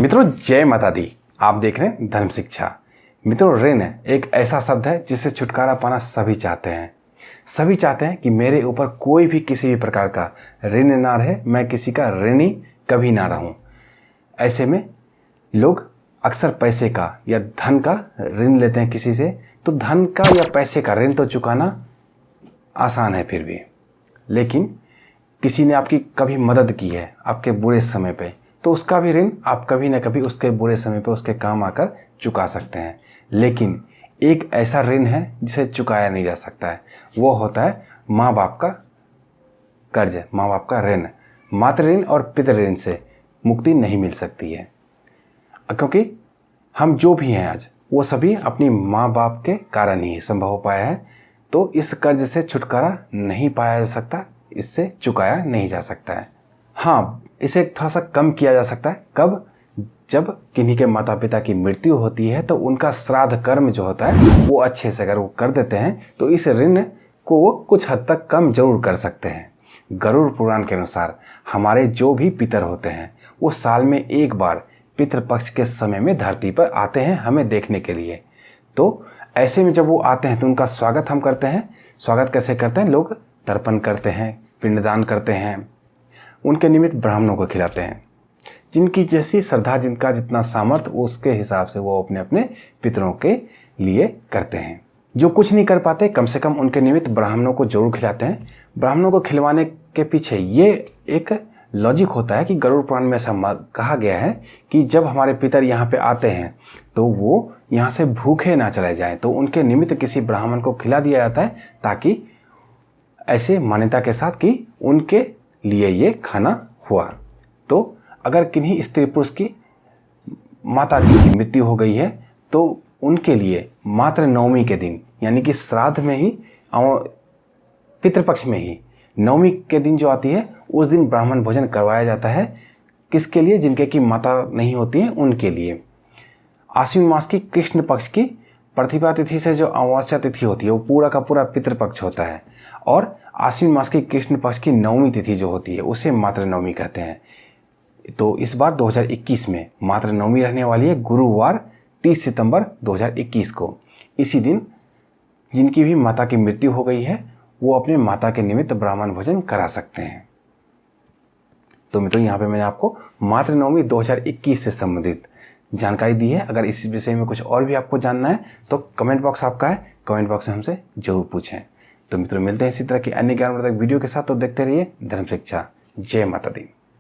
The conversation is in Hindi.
मित्रों जय माता दी। आप देख रहे हैं धर्म शिक्षा। मित्रों ऋण एक ऐसा शब्द है जिससे छुटकारा पाना सभी चाहते हैं। सभी चाहते हैं कि मेरे ऊपर कोई भी किसी भी प्रकार का ऋण ना रहे, मैं किसी का ऋणी कभी ना रहूं। ऐसे में लोग अक्सर पैसे का या धन का ऋण लेते हैं किसी से। तो धन का या पैसे का ऋण तो चुकाना आसान है फिर भी, लेकिन किसी ने आपकी कभी मदद की है आपके बुरे समय पे, तो उसका भी ऋण आप कभी ना कभी उसके बुरे समय पे उसके काम आकर चुका सकते हैं। लेकिन एक ऐसा ऋण है जिसे चुकाया नहीं जा सकता है, वो होता है माँ बाप का कर्ज, माँ बाप का ऋण। मातृ ऋण और पितृ ऋण से मुक्ति नहीं मिल सकती है, क्योंकि हम जो भी हैं आज वो सभी अपनी माँ बाप के कारण ही संभव हो पाया है। तो इस कर्ज से छुटकारा नहीं पाया जा सकता, इससे चुकाया नहीं जा सकता है। हाँ, इसे थोड़ा सा कम किया जा सकता है। कब? जब किन्हीं के माता पिता की मृत्यु होती है तो उनका श्राद्ध कर्म जो होता है वो अच्छे से अगर वो कर देते हैं तो इस ऋण को वो कुछ हद तक कम जरूर कर सकते हैं। गरुड़ पुराण के अनुसार हमारे जो भी पितर होते हैं वो साल में एक बार पितृपक्ष के समय में धरती पर आते हैं हमें देखने के लिए। तो ऐसे में जब वो आते हैं तो उनका स्वागत हम करते हैं। स्वागत कैसे करते हैं? लोग तर्पण करते हैं, पिंडदान करते हैं, उनके निमित्त ब्राह्मणों को खिलाते हैं। जिनकी जैसी श्रद्धा, जिनका जितना सामर्थ्य, उसके हिसाब से वो अपने अपने पितरों के लिए करते हैं। जो कुछ नहीं कर पाते कम से कम उनके निमित्त ब्राह्मणों को जरूर खिलाते हैं। ब्राह्मणों को खिलवाने के पीछे ये एक लॉजिक होता है कि गरुड़ पुराण में ऐसा कहा गया है कि जब हमारे पितर यहाँ पे आते हैं तो वो यहाँ से भूखे ना चले जाएं, तो उनके निमित्त किसी ब्राह्मण को खिला दिया जाता है, ताकि ऐसे मान्यता के साथ कि उनके लिए ये खाना हुआ। तो अगर किन्हीं स्त्री पुरुष की माता जी की मृत्यु हो गई है तो उनके लिए मात्र नवमी के दिन, यानी कि श्राद्ध में ही, पितृपक्ष में ही नवमी के दिन जो आती है उस दिन ब्राह्मण भोजन करवाया जाता है। किसके लिए? जिनके की माता नहीं होती है उनके लिए। आश्विन मास की कृष्ण पक्ष की प्रतिभा तिथि से जो अमावस्या तिथि होती है वो पूरा का पूरा पितृपक्ष होता है, और आश्विन मास की कृष्ण पक्ष की नवमी तिथि जो होती है उसे मातृ नवमी कहते हैं। तो इस बार 2021 में मातृ नवमी रहने वाली है गुरुवार 30 सितंबर 2021 को। इसी दिन जिनकी भी माता की मृत्यु हो गई है वो अपने माता के निमित्त ब्राह्मण भोजन करा सकते हैं। तो मित्रों यहाँ पे मैंने आपको मातृ नवमी 2021 से संबंधित जानकारी दी है। अगर इस विषय में कुछ और भी आपको जानना है तो कमेंट बॉक्स आपका है, कमेंट बॉक्स में हमसे जरूर पूछें। तो मित्रों मिलते हैं इसी तरह की अन्य ज्ञानवर्धक वीडियो के साथ। तो देखते रहिए धर्म शिक्षा। जय माता दी।